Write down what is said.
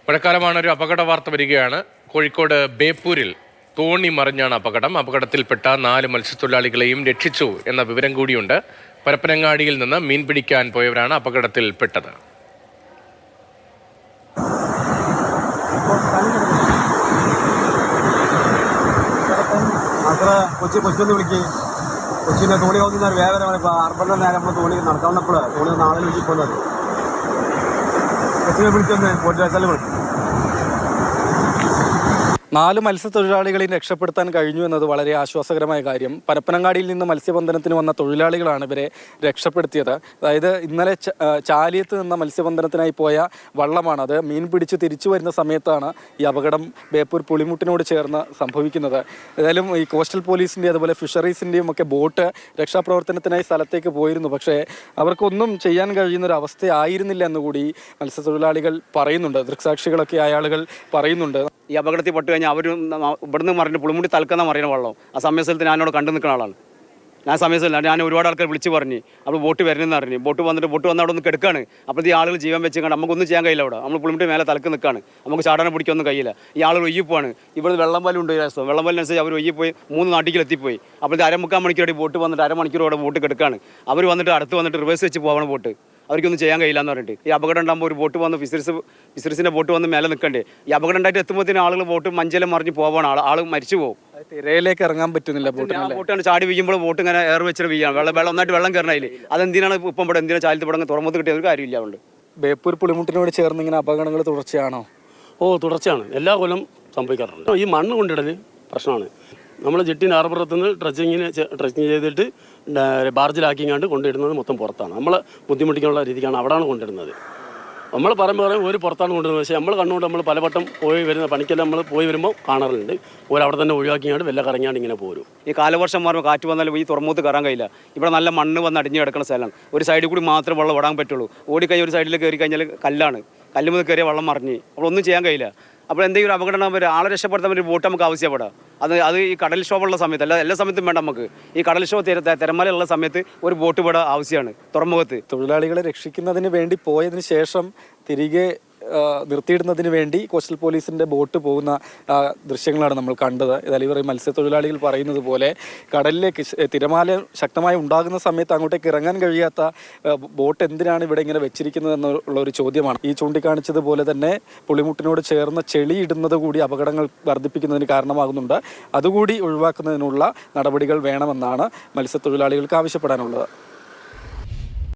മഴക്കാലമാണ്. ഒരു അപകട വാർത്ത വരികയാണ്. കോഴിക്കോട് ബേപ്പൂരിൽ തോണി മറിഞ്ഞാണ് അപകടം. അപകടത്തിൽപ്പെട്ട 4 മത്സ്യത്തൊഴിലാളികളെയും രക്ഷിച്ചു എന്ന വിവരം കൂടിയുണ്ട്. പരപ്പനങ്ങാടിയിൽ നിന്ന് മീൻ പിടിക്കാൻ പോയവരാണ് അപകടത്തിൽപ്പെട്ടത്. കൊച്ചിൻ്റെ തോണി പോകുന്ന വേദന ഇപ്പോൾ അർബൻ്റെ നേരം നമ്മൾ തോണി നടക്കാവുന്നപ്പോൾ തോണി നാളെ വീട്ടിൽ പോകുന്നത് കൊച്ചിനെ വിളിച്ചൊന്ന് പോയിട്ട് വെച്ചാൽ വിളിച്ചു. 4 മത്സ്യത്തൊഴിലാളികളെയും രക്ഷപ്പെടുത്താൻ കഴിഞ്ഞു എന്നത് വളരെ ആശ്വാസകരമായ കാര്യം. പരപ്പനങ്ങാടിയിൽ നിന്ന് മത്സ്യബന്ധനത്തിന് വന്ന തൊഴിലാളികളാണ് ഇവരെ രക്ഷപ്പെടുത്തിയത്. അതായത് ഇന്നലെ ചാലിയത്ത് നിന്ന് മത്സ്യബന്ധനത്തിനായി പോയ വള്ളമാണത്. മീൻ പിടിച്ച് തിരിച്ചു വരുന്ന സമയത്താണ് ഈ അപകടം ബേപ്പൂർ പുളിമുട്ടിനോട് ചേർന്ന് സംഭവിക്കുന്നത്. ഏതായാലും ഈ കോസ്റ്റൽ പോലീസിൻ്റെയും അതുപോലെ ഫിഷറീസിൻ്റെയും ഒക്കെ ബോട്ട് രക്ഷാപ്രവർത്തനത്തിനായി സ്ഥലത്തേക്ക് പോയിരുന്നു. പക്ഷേ അവർക്കൊന്നും ചെയ്യാൻ കഴിയുന്നൊരവസ്ഥയായിരുന്നില്ല എന്നുകൂടി മത്സ്യത്തൊഴിലാളികൾ പറയുന്നുണ്ട്. ദൃക്സാക്ഷികളൊക്കെ ആളുകൾ പറയുന്നുണ്ട്. ഈ അപകടത്തിൽ പെട്ട് കഴിഞ്ഞാൽ അവർ ഇവിടുന്ന് മറിഞ്ഞ് പുളിമുടി തൽക്കുന്ന മറിയുന്ന വെള്ളം ആ സമയസ്ഥലത്ത് ഞാനോട് കണ്ടു നിൽക്കുന്ന ആളാണ്. ഞാൻ സമയസ്ഥലം ഞാൻ ഒരുപാട് ആൾക്കാർ വിളിച്ച് പറഞ്ഞ് അപ്പോൾ ബോട്ട് വരുന്നതെന്ന് അറിഞ്ഞു. ബോട്ട് വന്ന് അവിടെ ഒന്ന് കിടക്കുകയാണ്. അപ്പോൾ ഈ ആളുകൾ ജീവൻ വെച്ച് കണ്ട് നമുക്കൊന്നും ചെയ്യാൻ കഴിയില്ല. അവിടെ നമ്മൾ പുളിമുട്ടി മേലെ തലക്ക് നിൽക്കുകയാണ്. നമുക്ക് ചാടാനെ പിടിക്കൊന്നും കഴിയില്ല. ഈ ആളുകൾ ഒയ്യിപ്പോവാണ്. ഇവിടെ വെള്ളം പാലും ഉണ്ട്. വെള്ളം പാലിനനുസരിച്ച് അവർ ഒയ്യിപ്പോയി 3 നാട്ടിലെത്തിപ്പോയി. അപ്പോൾ 3/4 മണിക്കൂർ ബോട്ട് വന്നിട്ട് 1/2 മണിക്കൂറോടെ ബോട്ട് കിടക്കുകയാണ്. അവർ വന്നിട്ട് അടുത്ത് വന്നിട്ട് റിവേഴ്സ് വെച്ച് പോകണം ബോട്ട്. അവർക്കൊന്നും ചെയ്യാൻ കഴിയില്ല എന്ന് പറഞ്ഞിട്ട് ഈ അപകടം ഉണ്ടാകുമ്പോൾ ഒരു ബോട്ട് വന്ന് ഫിഷറീസിൻ്റെ ബോട്ട് വന്ന് മേലെ നിൽക്കണ്ടേ. ഈ അപകടം ഉണ്ടായിട്ട് എത്തുമ്പോഴത്തേനും ആളുകൾ ബോട്ട് മഞ്ചലം മറിഞ്ഞ് പോവാണ്. ആൾ മരിച്ചു പോകും. തിരയിലേക്ക് ഇറങ്ങാൻ പറ്റുന്നില്ല. ബോട്ടാണ് ചാടി വീഴുമ്പോൾ ബോട്ട് ഇങ്ങനെ എയർ വെച്ചിട്ട് വീഴാം. വെള്ളം ഒന്നായിട്ട് വെള്ളം കയറണതിൽ അതെന്തിനാണ് ഇപ്പം ഇവിടെ എന്തിനാണ് ചാലത്ത് പടങ്ങ് തുറമുഖത്ത് കിട്ടിയ ഒരു കാര്യമില്ല. അതുകൊണ്ട് ബേപ്പൂർ പുളിമുട്ടിനോട് ചേർന്ന് ഇങ്ങനെ അപകടങ്ങൾ തുടർച്ചയാണോ? തുടർച്ചയാണ്. എല്ലാ കൊല്ലം സംഭവിക്കാറുണ്ട്. ഈ മണ്ണ് കൊണ്ടിടൽ പ്രശ്നമാണ്. നമ്മൾ ജെട്ടിൻ ഹാർബറത്ത് നിന്ന് ട്രക്കിങ് ചെയ്തിട്ട് ബാർജിലാക്കിങ്ങാണ്ട് കൊണ്ടിടുന്നത് മൊത്തം പുറത്താണ്. നമ്മൾ ബുദ്ധിമുട്ടിക്കാനുള്ള രീതിക്കാണ് അവിടെയാണ് കൊണ്ടിടുന്നത്. നമ്മൾ പറയുമ്പോൾ ഒരു പുറത്താണ് കൊണ്ടിരുന്നത്. പക്ഷേ നമ്മൾ കണ്ണുകൊണ്ട് നമ്മൾ പലവട്ടം പോയി വരുന്ന പണിക്കെല്ലാം നമ്മൾ പോയി വരുമ്പോൾ കാണാറുണ്ട്. അവിടെ തന്നെ ഒഴിവാക്കിയാണ്ട് വെല്ല കറങ്ങിയാണ്ട് ഇങ്ങനെ പോരും. ഈ കാലവർഷം മാറുമ്പോൾ കാറ്റ് വന്നാലും ഈ തുറമുഖത്ത് കയറാൻ കഴിയില്ല. ഇവിടെ നല്ല മണ്ണ് വന്ന് അടിഞ്ഞ് കിടക്കുന്ന സ്ഥലമാണ്. ഒരു സൈഡിൽ കൂടി മാത്രം വെള്ളം ഓടാൻ പറ്റുള്ളൂ. ഓടിക്കഴിഞ്ഞാൽ ഒരു സൈഡിൽ കയറി കഴിഞ്ഞാൽ കല്ലാണ്. കല്ലുമ്പോൾ കയറിയ വെള്ളം മറിഞ്ഞ് അപ്പോൾ ഒന്നും ചെയ്യാൻ കഴിയില്ല. അപ്പോൾ എന്തെങ്കിലും അപകടം ഉണ്ടാകുമ്പോൾ ആളെ രക്ഷപ്പെടുത്താൻ ഒരു ബോട്ട് നമുക്ക് ആവശ്യപ്പെടാം. അത് ഈ കടൽക്ഷോഭമുള്ള സമയത്ത് എല്ലാ സമയത്തും വേണ്ട. നമുക്ക് ഈ കടൽക്ഷോഭ തിരമാലയുള്ള സമയത്ത് ഒരു ബോട്ട് ഇവിടെ ആവശ്യമാണ് തുറമുഖത്ത്. തൊഴിലാളികളെ രക്ഷിക്കുന്നതിന് വേണ്ടി പോയതിന് ശേഷം തിരികെ നിർത്തിയിടുന്നതിന് വേണ്ടി കോസ്റ്റൽ പോലീസിൻ്റെ ബോട്ട് പോകുന്ന ദൃശ്യങ്ങളാണ് നമ്മൾ കണ്ടത്. ഏതായാലും ഇവർ മത്സ്യത്തൊഴിലാളികൾ പറയുന്നത് പോലെ കടലിലേക്ക് തിരമാല ശക്തമായി ഉണ്ടാകുന്ന സമയത്ത് അങ്ങോട്ടേക്ക് ഇറങ്ങാൻ കഴിയാത്ത ബോട്ട് എന്തിനാണ് ഇവിടെ ഇങ്ങനെ വെച്ചിരിക്കുന്നത് എന്നുള്ള ഒരു ചോദ്യമാണ്. ഈ ചൂണ്ടിക്കാണിച്ചതുപോലെ തന്നെ പുളിമുട്ടിനോട് ചേർന്ന് ചെളി ഇടുന്നത് കൂടി അപകടങ്ങൾ വർദ്ധിപ്പിക്കുന്നതിന് കാരണമാകുന്നുണ്ട്. അതുകൂടി ഒഴിവാക്കുന്നതിനുള്ള നടപടികൾ വേണമെന്നാണ് മത്സ്യത്തൊഴിലാളികൾക്ക് ആവശ്യപ്പെടാനുള്ളത്.